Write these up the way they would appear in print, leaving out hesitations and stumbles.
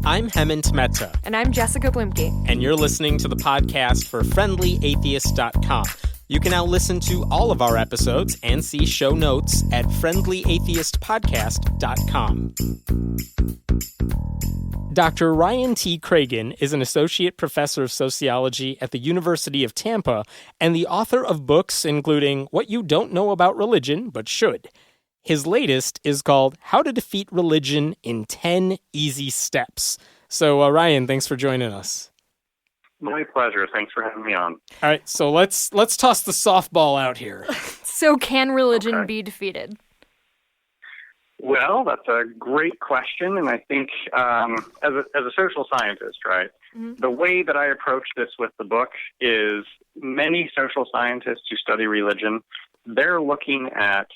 I'm Hemant Mehta. And I'm Jessica Blimke. And you're listening to the podcast for FriendlyAtheist.com. You can now listen to all of our episodes and see show notes at FriendlyAtheistPodcast.com. Dr. Ryan T. Cragun is an Associate Professor of Sociology at the University of Tampa and the author of books including What You Don't Know About Religion But Should. His latest is called How to Defeat Religion in 10 Easy Steps. So, Ryan, thanks for joining us. My pleasure. Thanks for having me on. All right, so let's toss the softball out here. So can religion be defeated? Well, that's a great question, and I think as a social scientist, right, the way that I approach this with the book is many social scientists who study religion, they're looking at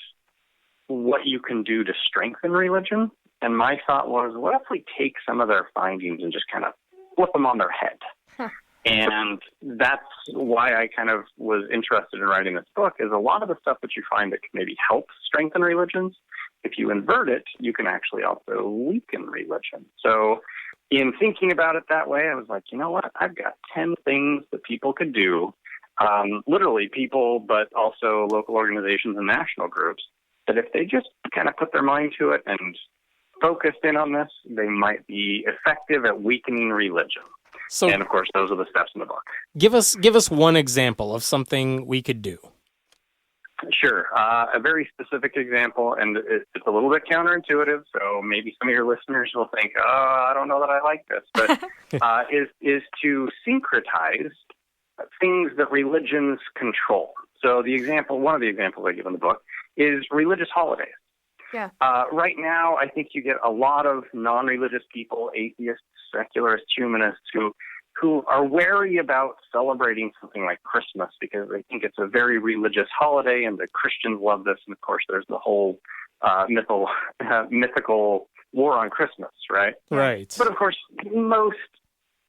what you can do to strengthen religion, and my thought was, what if we take some of their findings and just kind of flip them on their head? And that's why I kind of was interested in writing this book, is a lot of the stuff that you find that can maybe help strengthen religions, if you invert it, you can actually also weaken religion. So in thinking about it that way, I was like, you know what? I've got 10 things that people could do, literally people, but also local organizations and national groups, that if they just kind of put their mind to it and focused in on this, they might be effective at weakening religion. So, and of course, those are the steps in the book. Give us one example of something we could do. Sure. A very specific example, and it's a little bit counterintuitive, so maybe some of your listeners will think, oh, I don't know that I like this, but is to syncretize things that religions control. So one of the examples I give in the book is religious holidays. Yeah. Right now, I think you get a lot of non-religious people, atheists, secularists, humanists, who are wary about celebrating something like Christmas because they think it's a very religious holiday and the Christians love this. And, of course, there's the whole mythical war on Christmas, right? Right. But, of course, most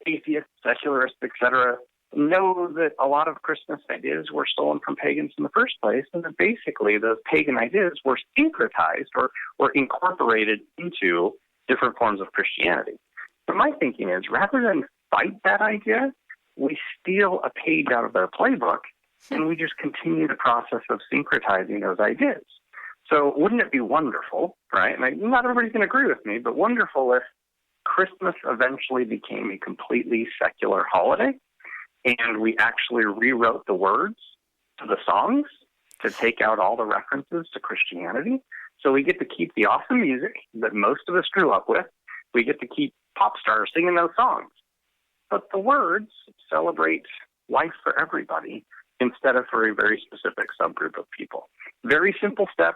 atheists, secularists, etc., know that a lot of Christmas ideas were stolen from pagans in the first place, and that basically those pagan ideas were syncretized or incorporated into different forms of Christianity. So my thinking is, rather than fight that idea, we steal a page out of their playbook, and we just continue the process of syncretizing those ideas. So wouldn't it be wonderful, right? And not everybody's going to agree with me, but wonderful if Christmas eventually became a completely secular holiday, and we actually rewrote the words to the songs to take out all the references to Christianity. So we get to keep the awesome music that most of us grew up with. We get to keep pop stars singing those songs. But the words celebrate life for everybody instead of for a very specific subgroup of people. Very simple step,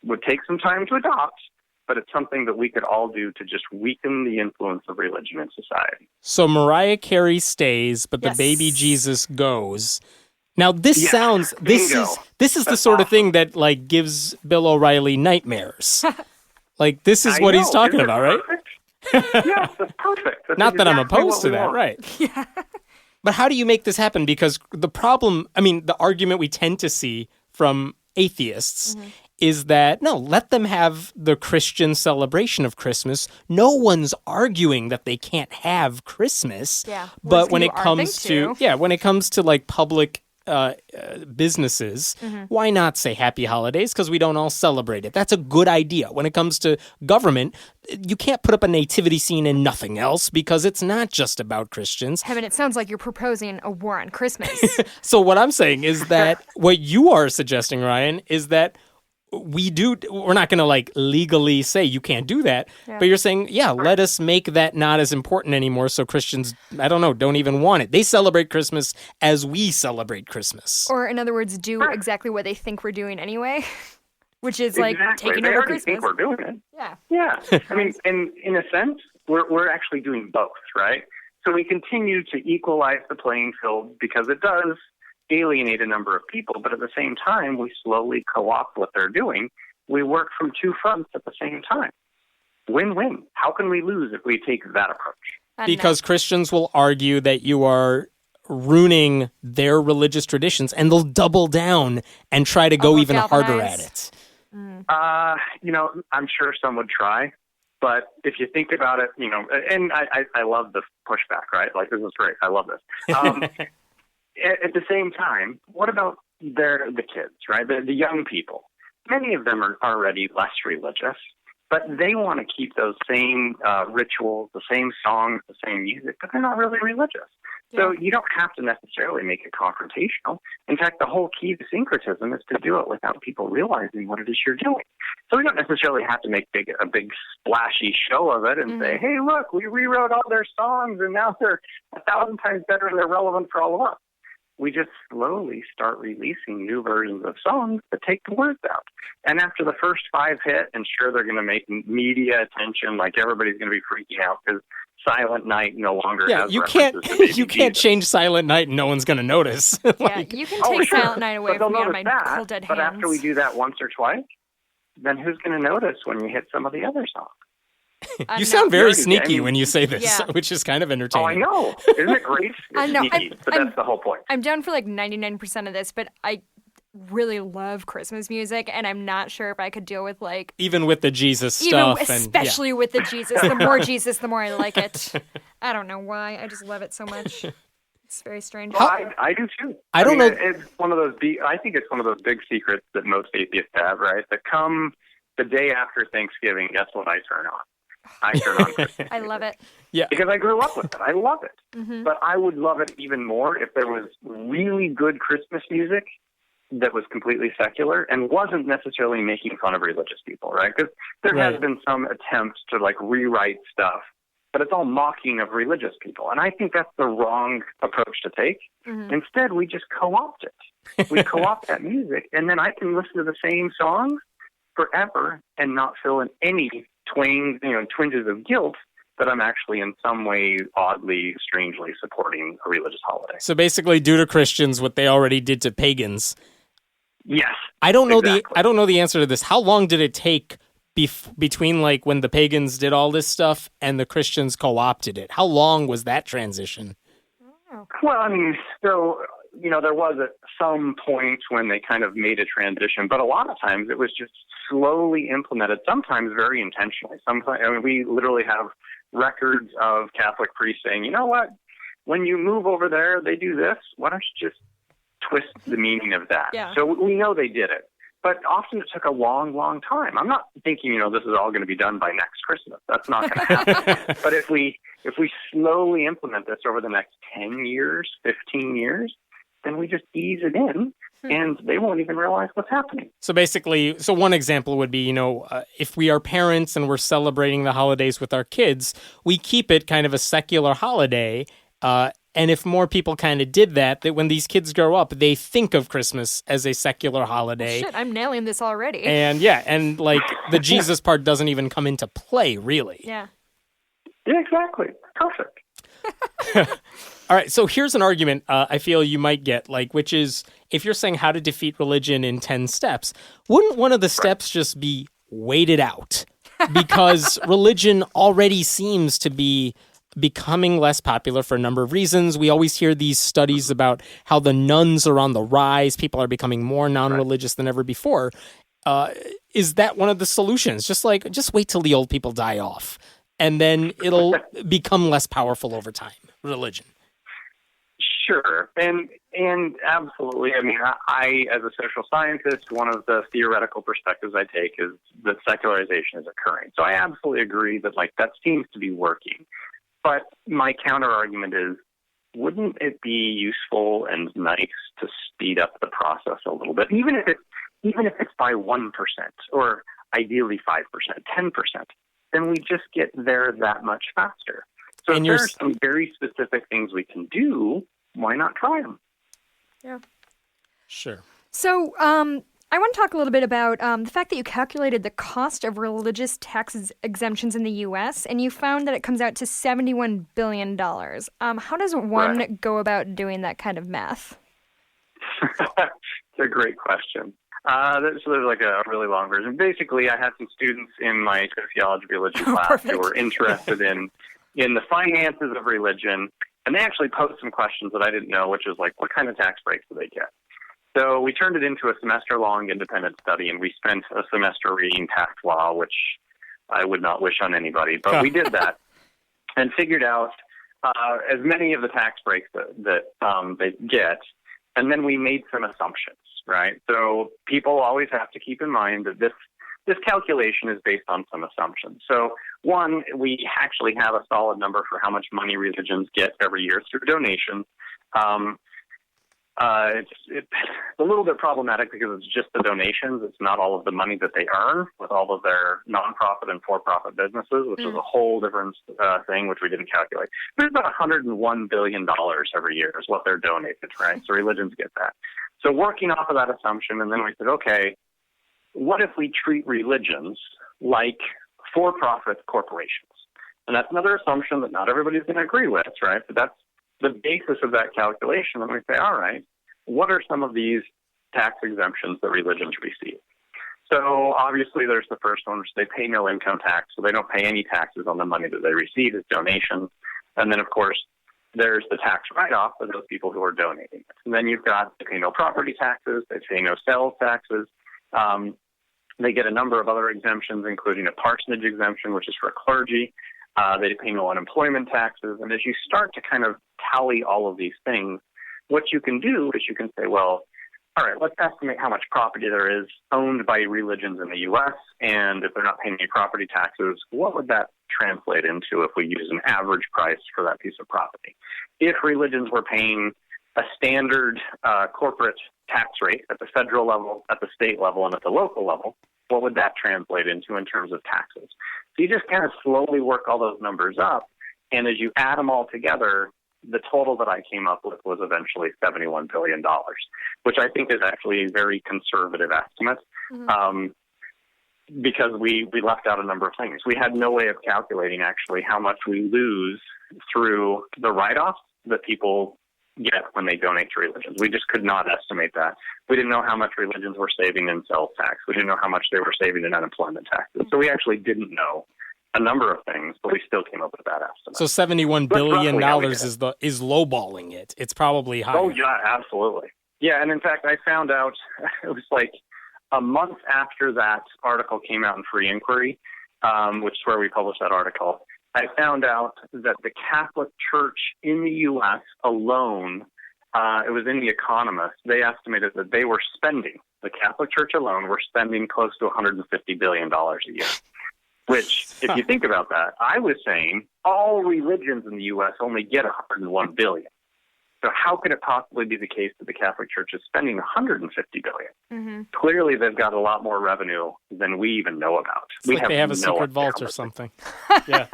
would take some time to adopt, but it's something that we could all do to just weaken the influence of religion in society. So Mariah Carey stays, but Yes. the baby Jesus goes. Now this is That's the sort of thing that like gives Bill O'Reilly nightmares. Like this is what he's talking about, right? Yes, that's perfect. That's Not that I'm exactly opposed to what we that, want. right? Yeah. But how do you make this happen? Because the argument we tend to see from atheists is that, no, let them have the Christian celebration of Christmas. No one's arguing that they can't have Christmas. Yeah. But when it comes to like public businesses, why not say happy holidays? Because we don't all celebrate it. That's a good idea. When it comes to government, you can't put up a nativity scene and nothing else because it's not just about Christians. Heaven, it sounds like you're proposing a war on Christmas. So what I'm saying is that what you are suggesting, Ryan, is that we're not going to like legally say you can't do that, but you're saying, let us make that not as important anymore so Christians, I don't know, don't even want it. They celebrate Christmas as we celebrate Christmas. Or in other words, do exactly what they think we're doing anyway, which is like taking over Christmas. Think we're doing it. Yeah. Yeah. I mean, in a sense, we're actually doing both, right? So we continue to equalize the playing field because it does alienate a number of people, but at the same time, we slowly co-opt what they're doing. We work from two fronts at the same time. Win-win. How can we lose if we take that approach? Because Christians will argue that you are ruining their religious traditions, and they'll double down and try to go even harder at it. I'm sure some would try. But if you think about it, and I love the pushback, right? Like, this is great. I love this. At the same time, what about the kids, right? The young people. Many of them are already less religious, but they want to keep those same rituals, the same songs, the same music, but they're not really religious. So you don't have to necessarily make it confrontational. In fact, the whole key to syncretism is to do it without people realizing what it is you're doing. So we don't necessarily have to make a big splashy show of it and say, hey, look, we rewrote all their songs and now they're 1,000 times better and they're relevant for all of us. We just slowly start releasing new versions of songs that take the words out. And after the first 5 hit, and sure, they're going to make media attention, like everybody's going to be freaking out because Silent Night no longer has you can't change Silent Night and no one's going to notice. You can take Silent Night away from me on my cold dead hands. But after we do that once or twice, then who's going to notice when you hit some of the other songs? You sound very sneaky when you say this, which is kind of entertaining. Oh, I know. Isn't it great? I know. But that's the whole point. I'm down for like 99% of this, but I really love Christmas music, and I'm not sure if I could deal with like... Even with the Jesus stuff. Especially with the Jesus. The more Jesus, the more I like it. I don't know why. I just love it so much. It's very strange. Well, I do too. I don't know. It's one of those. I think it's one of those big secrets that most atheists have, right? That come the day after Thanksgiving, guess what I turn on? I turn on Christmas. I love it. Yeah. Because I grew up with it. I love it. But I would love it even more if there was really good Christmas music that was completely secular and wasn't necessarily making fun of religious people, right? Because there has been some attempts to like rewrite stuff, but it's all mocking of religious people. And I think that's the wrong approach to take. Instead, we just co-opt it. We co-opt that music, and then I can listen to the same songs forever and not feel any twinges of guilt that I'm actually in some way oddly, strangely supporting a religious holiday. So basically do to Christians what they already did to pagans. Yes. I don't know the answer to this. How long did it take between like when the pagans did all this stuff and the Christians co-opted it? How long was that transition? Well, I mean, so there was at some point when they kind of made a transition, but a lot of times it was just slowly implemented, sometimes very intentionally. Sometimes, we literally have records of Catholic priests saying, you know what, when you move over there, they do this. Why don't you just twist the meaning of that? Yeah. So we know they did it. But often it took a long, long time. I'm not thinking, this is all going to be done by next Christmas. That's not going to happen. But if we slowly implement this over the next 10 years, 15 years, then we just ease it in, and they won't even realize what's happening. So basically, one example would be, if we are parents and we're celebrating the holidays with our kids, we keep it kind of a secular holiday. And if more people kind of did that when these kids grow up, they think of Christmas as a secular holiday. Shit, I'm nailing this already. And like the Jesus part doesn't even come into play, really. Yeah. Yeah, exactly. Perfect. All right, so here's an argument I feel you might get, which is, if you're saying how to defeat religion in 10 steps, wouldn't one of the steps just be wait it out? Because religion already seems to be becoming less popular for a number of reasons. We always hear these studies about how the nuns are on the rise. People are becoming more non-religious than ever before. Is that one of the solutions? Just wait till the old people die off, and then it'll become less powerful over time, religion. Sure. And absolutely. I mean, I, as a social scientist, one of the theoretical perspectives I take is that secularization is occurring. So I absolutely agree that, that seems to be working. But my counter argument is, wouldn't it be useful and nice to speed up the process a little bit, even if it's by 1%, or ideally 5%, 10%, then we just get there that much faster. So if there are some very specific things we can do, why not try them? Yeah. Sure. So I want to talk a little bit about the fact that you calculated the cost of religious tax exemptions in the U.S., and you found that it comes out to $71 billion. How does one go about doing that kind of math? It's a great question. So there's a really long version. Basically, I had some students in my sociology religion class who were interested in the finances of religion, and they actually posed some questions that I didn't know, which is what kind of tax breaks do they get? So we turned it into a semester-long independent study, and we spent a semester reading tax law, which I would not wish on anybody. But we did that and figured out as many of the tax breaks that they get, and then we made some assumptions, right? So people always have to keep in mind that this calculation is based on some assumptions. So one, we actually have a solid number for how much money religions get every year through donations. It's a little bit problematic because it's just the donations. It's not all of the money that they earn with all of their nonprofit and for-profit businesses, which is a whole different thing, which we didn't calculate. There's about $101 billion every year is what they're donated, right? So religions get that. So working off of that assumption, and then we said, okay, what if we treat religions like for-profit corporations? And that's another assumption that not everybody's going to agree with, right? But that's the basis of that calculation. And we say, all right, what are some of these tax exemptions that religions receive? So obviously there's the first one, which they pay no income tax, so they don't pay any taxes on the money that they receive as donations. And then, of course, there's the tax write-off for those people who are donating it. And then you've got they pay no property taxes, they pay no sales taxes. They get a number of other exemptions, including a parsonage exemption, which is for clergy. They pay no unemployment taxes. And as you start to kind of tally all of these things, what you can do is you can say, well, all right, let's estimate how much property there is owned by religions in the U.S., and if they're not paying any property taxes, what would that translate into if we use an average price for that piece of property? If religions were paying a standard corporate tax rate at the federal level, at the state level, and at the local level, what would that translate into in terms of taxes? So you just kind of slowly work all those numbers up, and as you add them all together, the total that I came up with was eventually $71 billion, which I think is actually a very conservative estimate because we left out a number of things. We had no way of calculating actually how much we lose through the write-offs that people get when they donate to religions. We just could not estimate that. We didn't know how much religions were saving in sales tax. We didn't know how much they were saving in unemployment taxes. So we actually didn't know a number of things, but we still came up with that estimate. So $71 billion is lowballing it. It's probably higher. Oh, yeah, absolutely. Yeah, and in fact, I found out, it was like a month after that article came out in Free Inquiry, which is where we published that article, I found out that the Catholic Church in the U.S. alone, it was in The Economist, they estimated that they were spending, the Catholic Church alone, were spending close to $150 billion a year. Which, if you think about that, I was saying all religions in the U.S. only get $101 billion. So how could it possibly be the case that the Catholic Church is spending $150 billion? Mm-hmm. Clearly, they've got a lot more revenue than we even know about. It's like they have a secret vault or something. Yeah.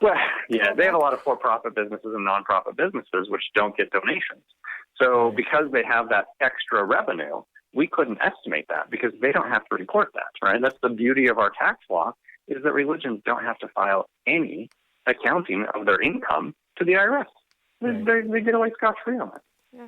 Well, yeah, they have a lot of for-profit businesses and non-profit businesses which don't get donations. So because they have that extra revenue, we couldn't estimate that because they don't have to report that, right? That's the beauty of our tax law, is that religions don't have to file any accounting of their income to the IRS. Right. They get away scot-free on it. Yeah.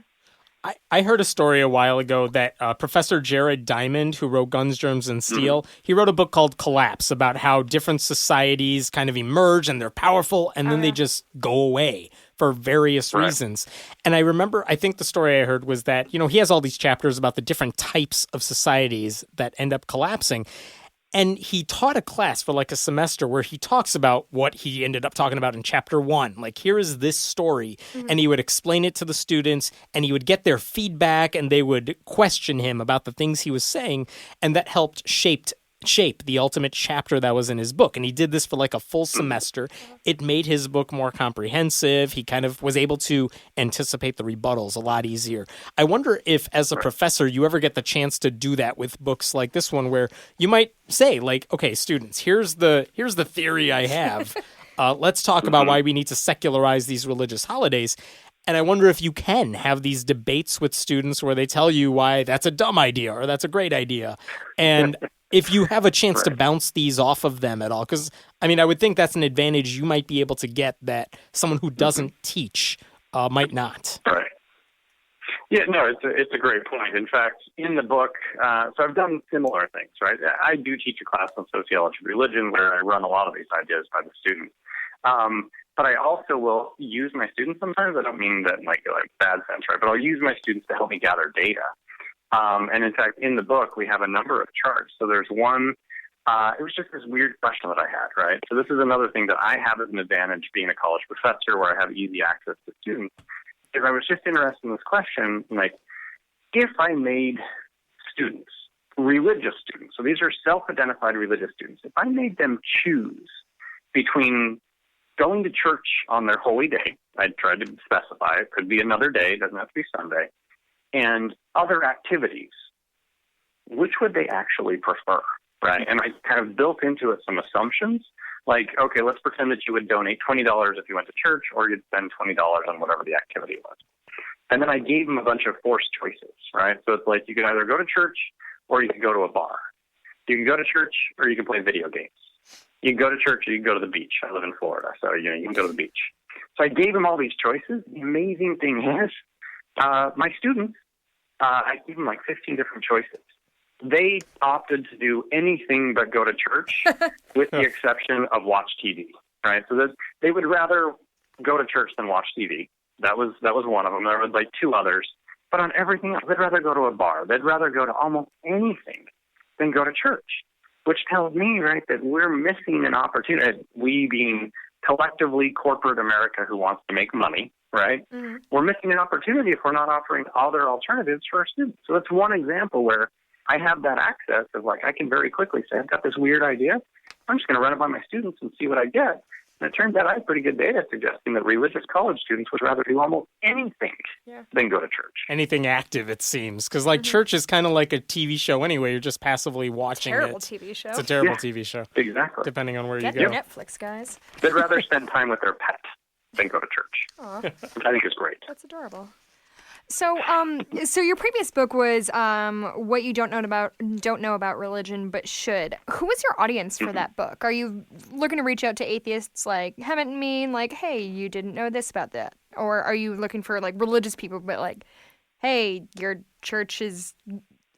I heard a story a while ago that Professor Jared Diamond, who wrote Guns, Germs, and Steel, he wrote a book called Collapse about how different societies kind of emerge and they're powerful and then they just go away for various reasons. And I remember, I think the story I heard was that, you know, he has all these chapters about the different types of societies that end up collapsing. And he taught a class for like a semester where he talks about what he ended up talking about in chapter 1. Like, here is this story. Mm-hmm. And he would explain it to the students and he would get their feedback and they would question him about the things he was saying. And that helped shape the ultimate chapter that was in his book. And he did this for like a full semester. It made his book more comprehensive. He kind of was able to anticipate the rebuttals a lot easier. I wonder if, as a professor, you ever get the chance to do that with books like this one, where you might say, like, okay, students, here's the theory I have. Let's talk about why we need to secularize these religious holidays. And I wonder if you can have these debates with students where they tell you why that's a dumb idea or that's a great idea. And if you have a chance to bounce these off of them at all, because, I mean, I would think that's an advantage you might be able to get that someone who doesn't teach might not. Right. Yeah, no, it's a great point. In fact, in the book, so I've done similar things, right? I do teach a class on sociology of religion where I run a lot of these ideas by the students. But I also will use my students sometimes. I don't mean that in like bad sense, right? But I'll use my students to help me gather data. And in fact, in the book, we have a number of charts. So there's one it was just this weird question that I had, right? So this is another thing that I have as an advantage being a college professor where I have easy access to students, is I was just interested in this question, like, if I made students, religious students, so these are self-identified religious students, if I made them choose between going to church on their holy day, I tried to specify, it could be another day, it doesn't have to be Sunday, and other activities, which would they actually prefer, right? And I kind of built into it some assumptions, like, okay, let's pretend that you would donate $20 if you went to church, or you'd spend $20 on whatever the activity was. And then I gave them a bunch of forced choices, right? So it's like you could either go to church or you could go to a bar. You can go to church or you can play video games. You can go to church or you can go to the beach. I live in Florida, so you can go to the beach. So I gave them all these choices. The amazing thing is, my students, I gave them like 15 different choices. They opted to do anything but go to church, with the exception of watch TV, right? So they would rather go to church than watch TV. That was one of them. There was like two others. But on everything else, they'd rather go to a bar. They'd rather go to almost anything than go to church, which tells me, right, that we're missing an opportunity, we being collectively corporate America who wants to make money, right? Mm-hmm. We're missing an opportunity if we're not offering other alternatives for our students. So that's one example where I have that access of, like, I can very quickly say, I've got this weird idea. I'm just going to run it by my students and see what I get. And it turns out I have pretty good data suggesting that religious college students would rather do almost anything than go to church. Anything active, it seems. Because, like, church is kind of like a TV show anyway. You're just passively watching it. Terrible TV show. It's a terrible TV show. Exactly. Depending on where Get you go. Netflix, guys. They'd rather spend time with their pet than go to church. Aww. Which I think is great. That's adorable. So, so your previous book was "What You Don't Know About Religion But Should." Who was your audience for that book? Are you looking to reach out to atheists like Hammett and me, like, hey, you didn't know this about that, or are you looking for like religious people, but like, hey, your church is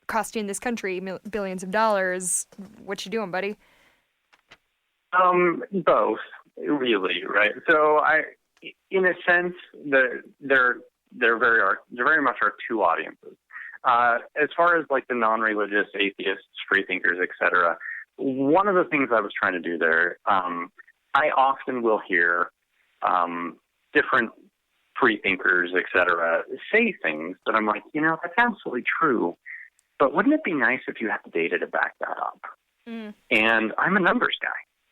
costing this country billions of dollars. What you doing, buddy? Both, really, right? So in a sense, there very much are two audiences. As far as like the non-religious atheists, freethinkers, etc., one of the things I was trying to do there, I often will hear different freethinkers, etc., say things that I'm like, that's absolutely true, but wouldn't it be nice if you had data to back that up? Mm. And I'm a numbers guy.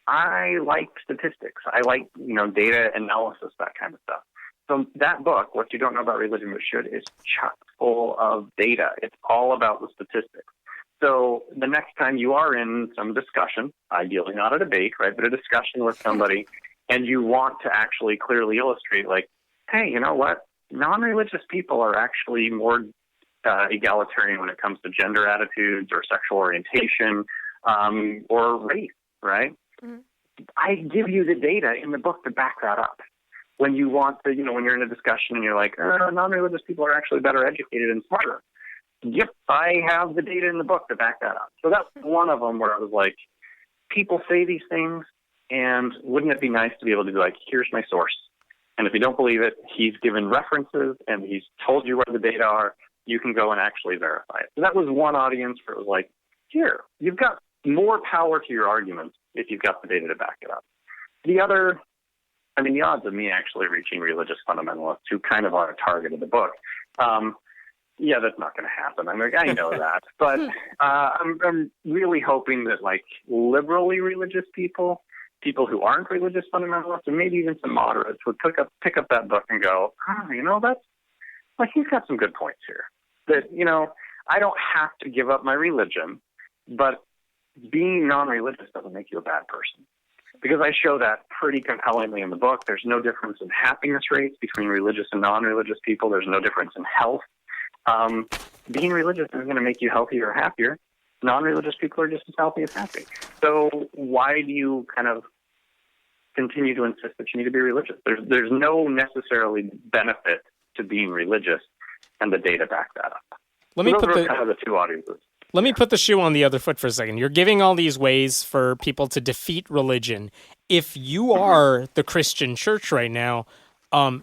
I like statistics. I like, data analysis, that kind of stuff. So that book, What You Don't Know About Religion But Should, is chock full of data. It's all about the statistics. So the next time you are in some discussion, ideally not a debate, right, but a discussion with somebody, and you want to actually clearly illustrate, like, hey, you know what? Non-religious people are actually more egalitarian when it comes to gender attitudes or sexual orientation or race, right? Mm-hmm. I give you the data in the book to back that up. When you want to, when you're in a discussion and you're like, non-religious people are actually better educated and smarter. Yep, I have the data in the book to back that up. So that's one of them where I was like, people say these things, and wouldn't it be nice to be able to be like, here's my source. And if you don't believe it, he's given references and he's told you where the data are. You can go and actually verify it. So that was one audience where it was like, here, you've got more power to your arguments if you've got the data to back it up. The other, the odds of me actually reaching religious fundamentalists who kind of are a target of the book, that's not going to happen. I know that. But I'm really hoping that, like, liberally religious people who aren't religious fundamentalists, and maybe even some moderates would pick up that book and go, that's, like, he's got some good points here. That, I don't have to give up my religion, but being non-religious doesn't make you a bad person. Because I show that pretty compellingly in the book. There's no difference in happiness rates between religious and non-religious people. There's no difference in health. Being religious isn't going to make you healthier or happier. Non-religious people are just as healthy as happy. So why do you kind of continue to insist that you need to be religious? There's no necessarily benefit to being religious, and the data back that up. Those are kind of the two audiences. Let me put the shoe on the other foot for a second. You're giving all these ways for people to defeat religion. If you are the Christian church right now,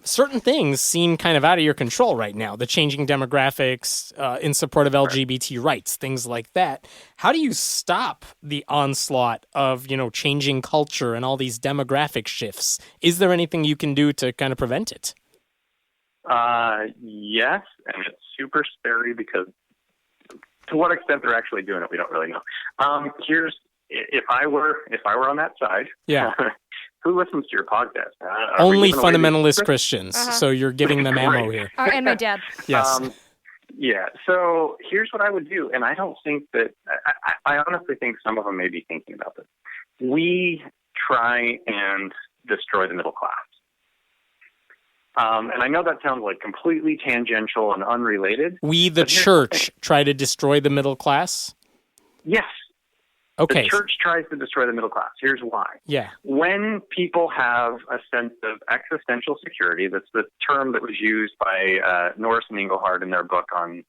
certain things seem kind of out of your control right now. The changing demographics in support of LGBT rights, things like that. How do you stop the onslaught of, changing culture and all these demographic shifts? Is there anything you can do to kind of prevent it? Yes, and it's super scary because to what extent they're actually doing it, we don't really know. If I were on that side, yeah. Who listens to your podcast? Only fundamentalist Christians. So you're giving them ammo here. And my dad. Yes. Yeah. So here's what I would do, and I don't think that I honestly think some of them may be thinking about this. We try and destroy the middle class. And I know that sounds like completely tangential and unrelated. We, the church, try to destroy the middle class? Yes. Okay. The church tries to destroy the middle class. Here's why. Yeah. When people have a sense of existential security, that's the term that was used by Norris and Engelhard in their book on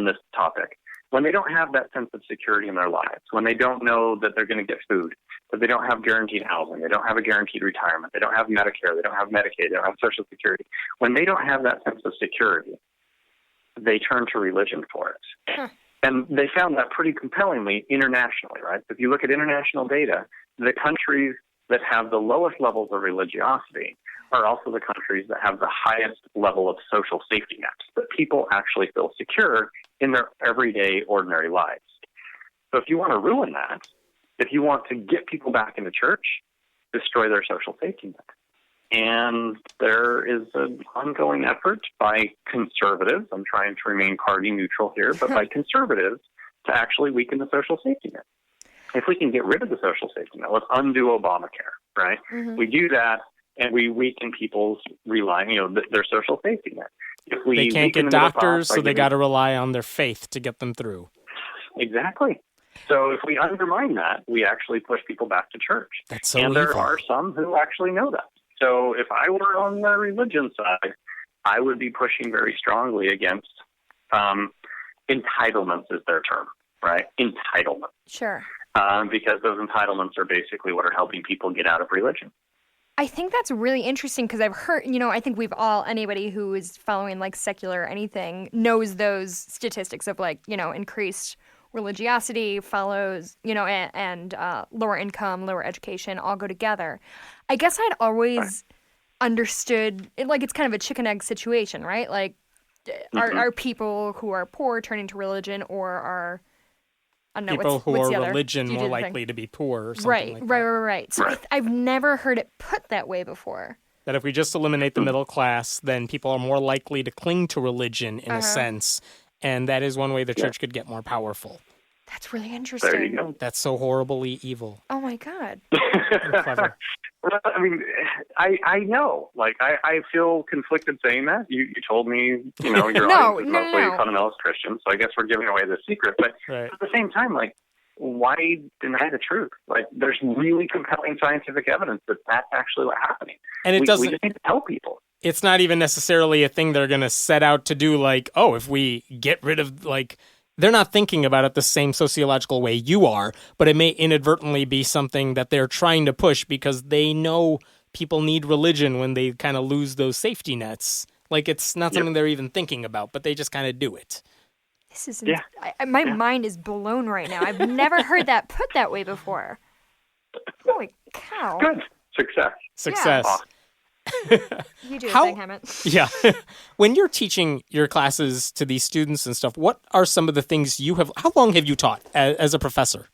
this topic. When they don't have that sense of security in their lives, when they don't know that they're going to get food, that they don't have guaranteed housing, they don't have a guaranteed retirement, they don't have Medicare, they don't have Medicaid, they don't have Social Security. When they don't have that sense of security, they turn to religion for it. Huh. And they found that pretty compellingly internationally, right? If you look at international data, the countries that have the lowest levels of religiosity are also the countries that have the highest level of social safety nets, that people actually feel secure in their everyday, ordinary lives. So if you want to ruin that, if you want to get people back into church, destroy their social safety net. And there is an ongoing effort by conservatives, I'm trying to remain party neutral here, but by conservatives to actually weaken the social safety net. If we can get rid of the social safety net, let's undo Obamacare, right? Mm-hmm. We do that, and we weaken people's their social safety net. If we they can't get doctors, so they got to rely on their faith to get them through. Exactly. So if we undermine that, we actually push people back to church. That's so and there evil. are some who actually know that. So if I were on the religion side, I would be pushing very strongly against entitlements is their term, right? Entitlement. Sure. Because those entitlements are basically what are helping people get out of religion. I think that's really interesting because I've heard, I think anybody who is following like secular or anything knows those statistics of increased religiosity follows, and lower income, lower education all go together. I guess I'd always understood it like it's kind of a chicken egg situation, right? Like, are people who are poor turning to religion, or are people who are religion more likely to be poor or something like that? Right. So I've never heard it put that way before. That if we just eliminate the middle class, then people are more likely to cling to religion in a sense, and that is one way the church could get more powerful. That's really interesting. There you go. That's so horribly evil. Oh my God. Clever. I mean, I know. Like, I feel conflicted saying that. You told me, your audience is mostly fundamentalist Christians, so I guess we're giving away the secret. But at the same time, like, why deny the truth? Like, there's really compelling scientific evidence that that's actually what's happening. And we just need to tell people. It's not even necessarily a thing they're going to set out to do, like, if we get rid of, like... They're not thinking about it the same sociological way you are, but it may inadvertently be something that they're trying to push because they know people need religion when they kind of lose those safety nets. Like, it's not something they're even thinking about, but they just kind of do it. This is my mind is blown right now. I've never heard that put that way before. Holy cow. Good. Success. Yeah. You do a thing, Hammett. Yeah. When you're teaching your classes to these students and stuff, what are some of the things how long have you taught as a professor?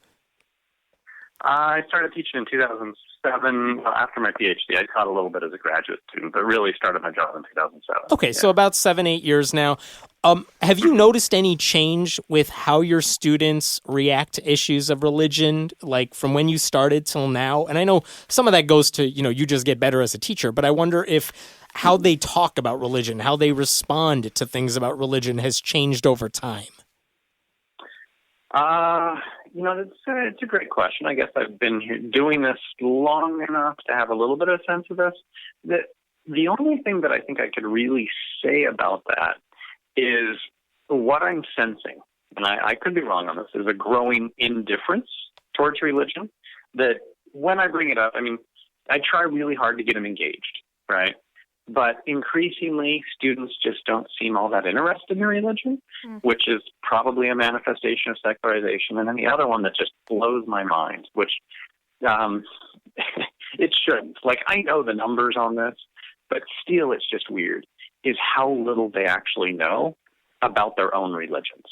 I started teaching in 2007 after my PhD. I taught a little bit as a graduate student, but really started my job in 2007. Okay, so about 7-8 years now. Have you noticed any change with how your students react to issues of religion, like from when you started till now? And I know some of that goes to, you just get better as a teacher, but I wonder if how they talk about religion, how they respond to things about religion has changed over time. It's a great question. I guess I've been doing this long enough to have a little bit of a sense of this. The only thing that I think I could really say about that is what I'm sensing, and I could be wrong on this, is a growing indifference towards religion. That when I bring it up, I mean, I try really hard to get them engaged, right? But increasingly, students just don't seem all that interested in religion, which is probably a manifestation of secularization. And then the other one that just blows my mind, which it shouldn't. Like, I know the numbers on this, but still it's just weird, is how little they actually know about their own religions.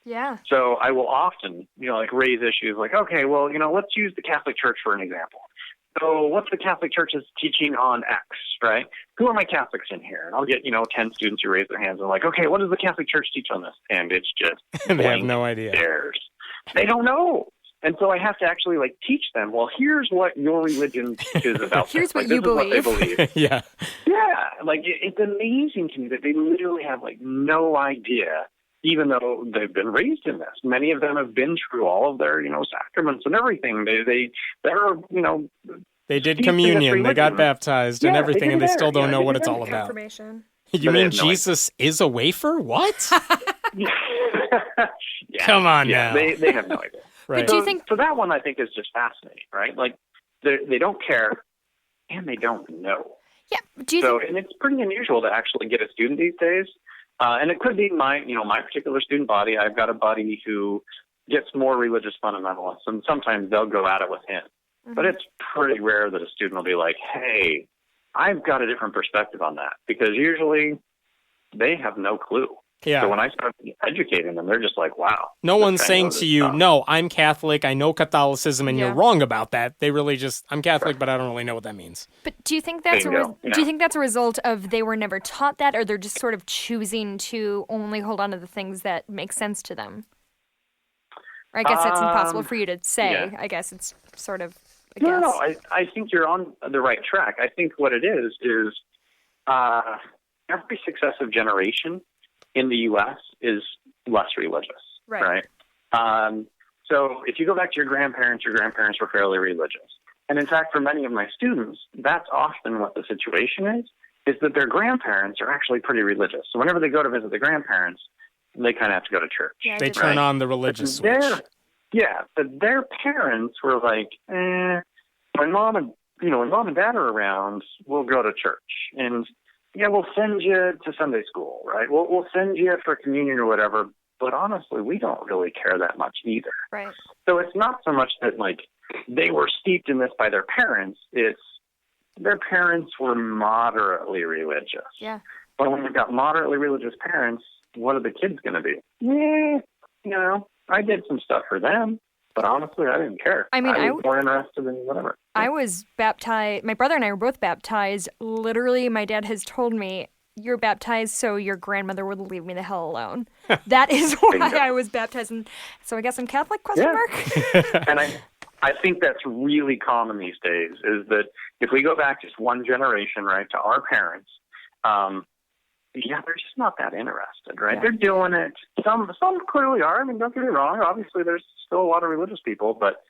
Yeah. So I will often, raise issues like, okay, well, let's use the Catholic Church for an example. So what's the Catholic Church's teaching on X, right? Who are my Catholics in here? And I'll get, 10 students who raise their hands and like, okay, what does the Catholic Church teach on this? And it's just they have no idea. Stares. They don't know. And so I have to actually teach them, well, here's what your religion is about. Here's what you believe. What they believe. Yeah. Yeah. It's amazing to me that they literally have no idea, even though they've been raised in this. Many of them have been through all of their, sacraments and everything. They're they did communion, they got baptized and everything, and they still don't know what it's all about. You mean Jesus is a wafer? What? Yeah. Come on now. They have no idea. Right. But do you think... So that one I think is just fascinating, right? They don't care and they don't know. Yeah. Do you think... And it's pretty unusual to actually get a student these days. And it could be my particular student body. I've got a buddy who gets more religious fundamentalists, and sometimes they'll go at it with him. Mm-hmm. But it's pretty rare that a student will be like, hey, I've got a different perspective on that, because usually they have no clue. Yeah. So when I start educating them, they're just like, wow. No one's saying to you, no, I'm Catholic, I know Catholicism, and you're wrong about that. They really just, I'm Catholic, but I don't really know what that means. But do you think that's do you think that's a result of they were never taught that, or they're just sort of choosing to only hold on to the things that make sense to them? Or I guess it's impossible for you to say. Yeah. I guess it's sort of, No, I think you're on the right track. I think what it is every successive generation in the U.S. is less religious, right? So if you go back to your grandparents were fairly religious. And in fact, for many of my students, that's often what the situation is that their grandparents are actually pretty religious. So whenever they go to visit the grandparents, they kind of have to go to church. Yeah, they turn on the religious switch. But their parents were like, when mom and dad are around, we'll go to church. And we'll send you to Sunday school, right? We'll send you for communion or whatever. But honestly, we don't really care that much either. Right. So it's not so much that they were steeped in this by their parents. It's their parents were moderately religious. Yeah. But when you've got moderately religious parents, what are the kids going to be? I did some stuff for them. But honestly, I didn't care. I mean, I was more interested in whatever. I was baptized. My brother and I were both baptized. Literally, my dad has told me, you're baptized so your grandmother would leave me the hell alone. That is why I was baptized. And so I guess I'm Catholic, question mark? And I think that's really common these days, is that if we go back just one generation, right, to our parents, they're just not that interested, right? Yeah. They're doing it. Some clearly are. I mean, don't get me wrong. Obviously, there's still a lot of religious people, but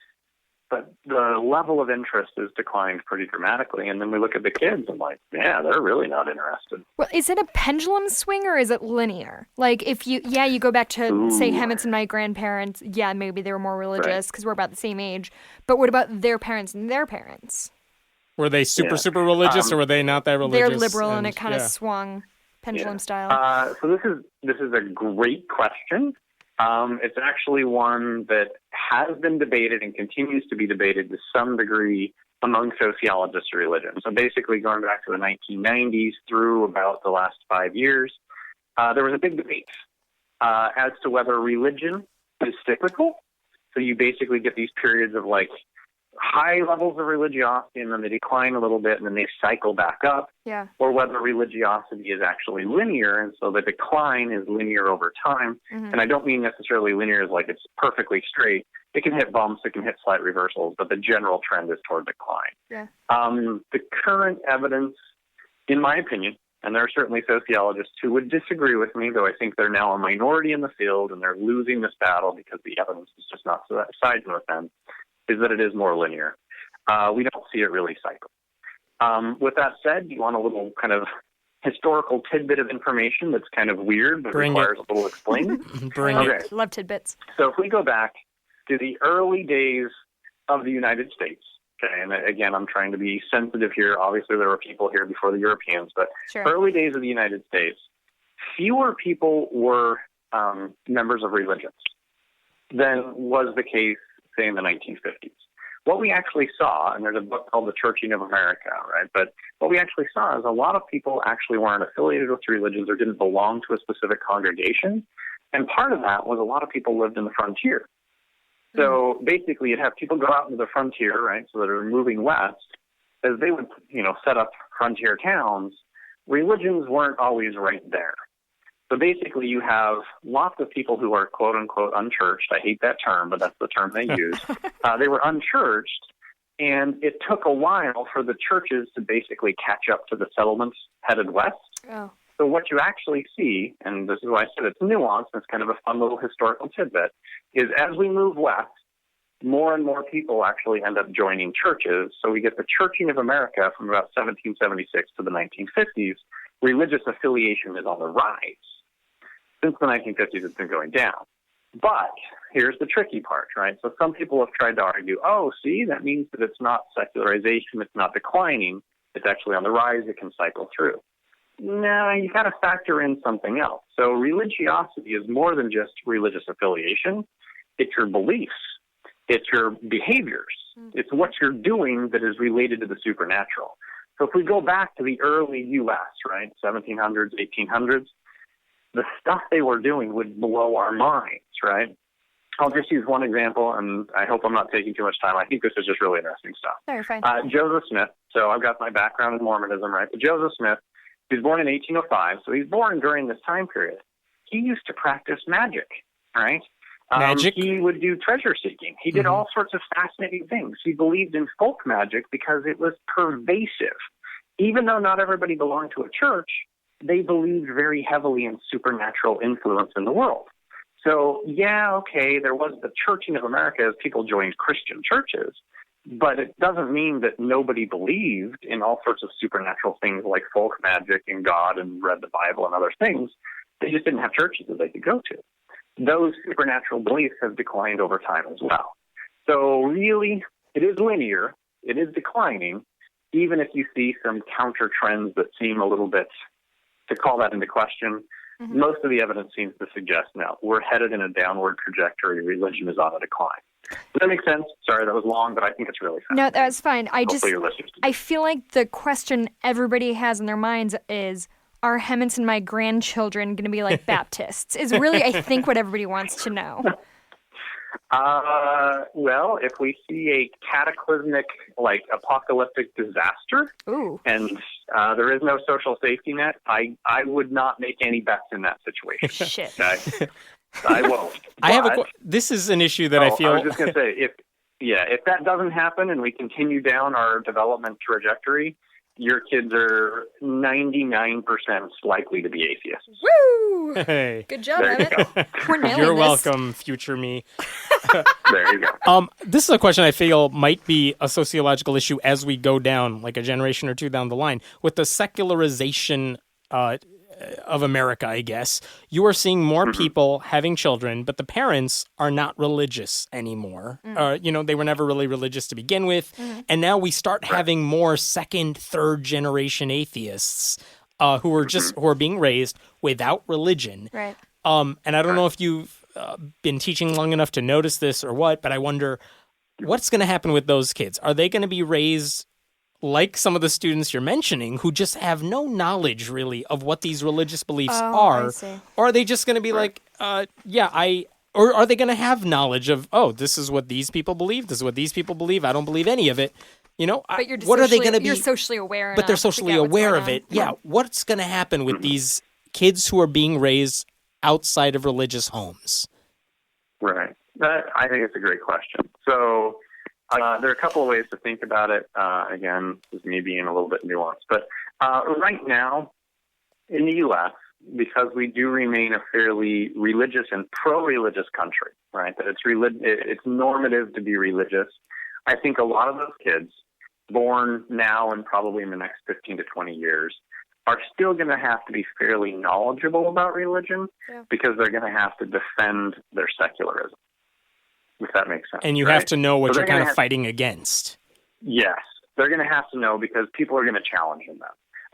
the level of interest has declined pretty dramatically. And then we look at the kids and they're really not interested. Well, is it a pendulum swing or is it linear? If you go back to, say, Hemit's and my grandparents, maybe they were more religious because we're about the same age. But what about their parents and their parents? Were they super religious or were they not that religious? They're liberal and it kind of swung. Pendulum style. So this is a great question. It's actually one that has been debated and continues to be debated to some degree among sociologists of religion. So basically going back to the 1990s through about the last 5 years, there was a big debate as to whether religion is cyclical. So you basically get these periods of high levels of religiosity, and then they decline a little bit, and then they cycle back up. Yeah. Or whether religiosity is actually linear, and so the decline is linear over time. Mm-hmm. And I don't mean necessarily linear as it's perfectly straight. It can hit bumps, it can hit slight reversals, but the general trend is toward decline. Yeah. The current evidence, in my opinion, and there are certainly sociologists who would disagree with me, though I think they're now a minority in the field, and they're losing this battle because the evidence is just not siding with them, is that it is more linear. We don't see it really cycle. With that said, you want a little kind of historical tidbit of information that's kind of weird but requires a little explaining? Bring it. Love tidbits. So if we go back to the early days of the United States, Okay, and again, I'm trying to be sensitive here. Obviously, there were people here before the Europeans, but Sure. early days of the United States, fewer people were members of religions than was the case, say, in the 1950s. What we actually saw, and there's a book called The Churching of America, right? But what we actually saw is a lot of people actually weren't affiliated with religions or didn't belong to a specific congregation. And part of that was a lot of people lived in the frontier. So basically, you'd have people go out into the frontier, right, so that are moving west. As they would, set up frontier towns, religions weren't always right there. So basically, you have lots of people who are quote-unquote unchurched. I hate that term, but that's the term they use. They were unchurched, and it took a while for the churches to basically catch up to the settlements headed west. Oh. So what you actually see, and this is why I said it's nuanced, and it's kind of a fun little historical tidbit, is as we move west, more and more people actually end up joining churches. So we get the Churching of America from about 1776 to the 1950s. Religious affiliation is on the rise. Since the 1950s, it's been going down. But here's the tricky part, right? So some people have tried to argue, see, that means that it's not secularization, it's not declining, it's actually on the rise, it can cycle through. No, you got to factor in something else. So religiosity is more than just religious affiliation. It's your beliefs. It's your behaviors. It's what you're doing that is related to the supernatural. So if we go back to the early U.S., right, 1700s, 1800s, the stuff they were doing would blow our minds, right? I'll just use one example, and I hope I'm not taking too much time. I think this is just really interesting stuff. No, you're fine. Joseph Smith, so I've got my background in Mormonism, right? But Joseph Smith, he was born in 1805, so he's born during this time period. He used to practice magic, right? Magic? He would do treasure seeking. He did all sorts of fascinating things. He believed in folk magic because it was pervasive. Even though not everybody belonged to a church, they believed very heavily in supernatural influence in the world. So, there was the Churching of America as people joined Christian churches, but it doesn't mean that nobody believed in all sorts of supernatural things like folk magic and God and read the Bible and other things. They just didn't have churches that they could go to. Those supernatural beliefs have declined over time as well. So really, it is linear. It is declining, even if you see some counter trends that seem a little bit to call that into question. Most of the evidence seems to suggest no, we're headed in a downward trajectory. Religion is on a decline. Does that make sense? Sorry, that was long, but I think it's really fast. No, that's fine. Hopefully I feel like the question everybody has in their minds is, are Hemmets and my grandchildren going to be like Baptists? Is really, I think, what everybody wants to know. Well, if we see a cataclysmic, apocalyptic disaster, and there is no social safety net, I would not make any bets in that situation. Shit. Okay? I won't. This is an issue that I feel... I was just going to say, if that doesn't happen and we continue down our development trajectory, your kids are 99% likely to be atheists. Woo! Hey. Good job, There you Emmett. go. We're nailing You're this. welcome, future me. There you go. This is a question I feel might be a sociological issue as we go down, like a generation or two down the line. With the secularization of America, I guess, you are seeing more people having children, but the parents are not religious anymore. They were never really religious to begin with. And now we start having more second, third generation atheists who are being raised without religion. Right. And I don't know if you've been teaching long enough to notice this or what, but I wonder what's going to happen with those kids. Are they going to be raised like some of the students you're mentioning who just have no knowledge really of what these religious beliefs are? I see. Or are they just going to be like, or are they going to have knowledge of, this is what these people believe, this is what these people believe, I don't believe any of it. But you're what are they going to be? You're socially aware but they're enough to socially get what's aware going of on. it. Yeah. What's going to happen with these kids who are being raised outside of religious homes? Right. I think it's a great question. So there are a couple of ways to think about it. Again, this is me being a little bit nuanced. But right now, in the U.S., because we do remain a fairly religious and pro-religious country, right, that it's normative to be religious, I think a lot of those kids born now and probably in the next 15 to 20 years are still going to have to be fairly knowledgeable about religion because they're going to have to defend their secularism, if that makes sense. And you have to know what you're kind of fighting against. Yes, they're going to have to know because people are going to challenge them.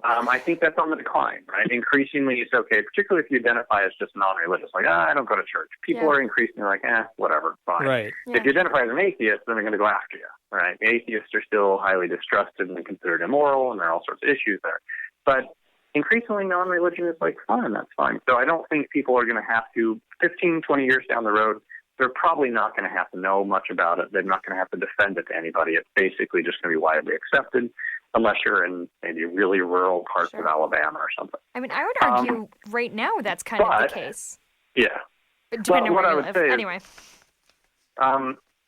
I think that's on the decline, right? Increasingly, it's okay, particularly if you identify as just non-religious, like, I don't go to church. People are increasingly like, whatever, fine. Right. If you identify as an atheist, then they're going to go after you, right? Atheists are still highly distrusted and considered immoral, and there are all sorts of issues there. But increasingly, non-religion is like, fine, that's fine. So I don't think people are going to have to, 15, 20 years down the road, they're probably not going to have to know much about it. They're not going to have to defend it to anybody. It's basically just going to be widely accepted, unless you're in maybe really rural parts of Alabama or something. I mean, I would argue right now that's kind of the case. Yeah. Depending on where you live. Anyway.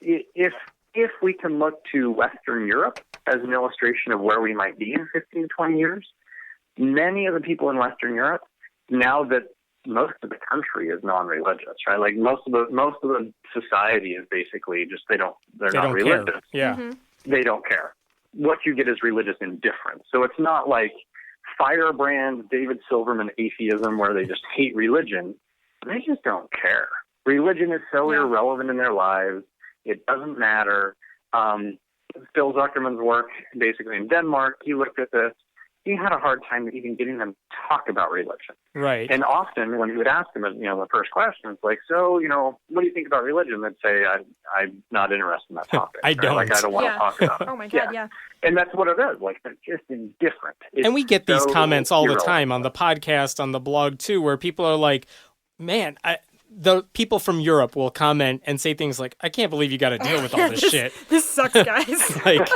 If we can look to Western Europe as an illustration of where we might be in 15, 20 years, many of the people in Western Europe, now that most of the country is non-religious, right? Like most of the society is basically just they're not religious. Care. Yeah. Mm-hmm. They don't care. What you get is religious indifference. So it's not like firebrand David Silverman atheism where they just hate religion. They just don't care. Religion is so irrelevant in their lives. It doesn't matter. Phil Zuckerman's work, basically in Denmark, he looked at this. He had a hard time even getting them to talk about religion. Right. And often when you would ask them, the first question, it's like, so, what do you think about religion? They'd say, I'm not interested in that topic. I don't. Like, I don't want to talk about it. Oh, my God, yeah. And that's what it is. Like, they're just indifferent. And we get these comments all irrelevant. the time on the podcast, on the blog, too, where people are like, man, the people from Europe will comment and say things like, I can't believe you got to deal with all this shit. This sucks, guys. like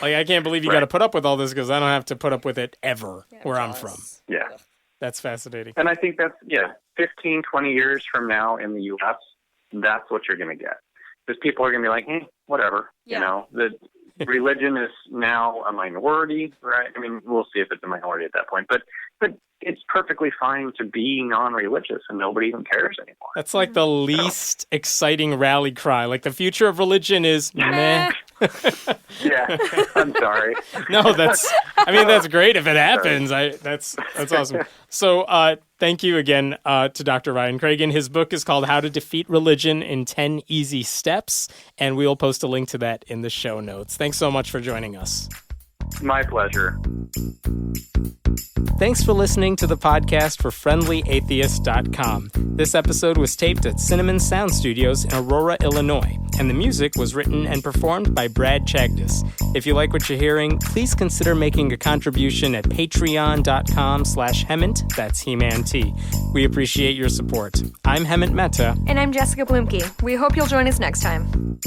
I can't believe you got to put up with all this because I don't have to put up with it ever where I'm from. Yeah. That's fascinating. And I think that's, 15, 20 years from now in the U.S., that's what you're going to get. Because people are going to be like, whatever. Yeah. The religion is now a minority, right? I mean, we'll see if it's a minority at that point. But it's perfectly fine to be non-religious and nobody even cares anymore. That's like the least exciting rally cry. Like the future of religion is meh. Yeah, I'm sorry. No, that's great if it happens. That's awesome. So thank you again to Dr. Ryan Cragun. His book is called How to Defeat Religion in 10 Easy Steps, and we'll post a link to that in the show notes. Thanks so much for joining us. My pleasure. Thanks for listening to the podcast for FriendlyAtheist.com. This episode was taped at Cinnamon Sound Studios in Aurora, Illinois, and the music was written and performed by Brad Chagdis. If you like what you're hearing, please consider making a contribution at patreon.com/Hemant, that's He-Man-T. We appreciate your support. I'm Hemant Mehta. And I'm Jessica Blumke. We hope you'll join us next time.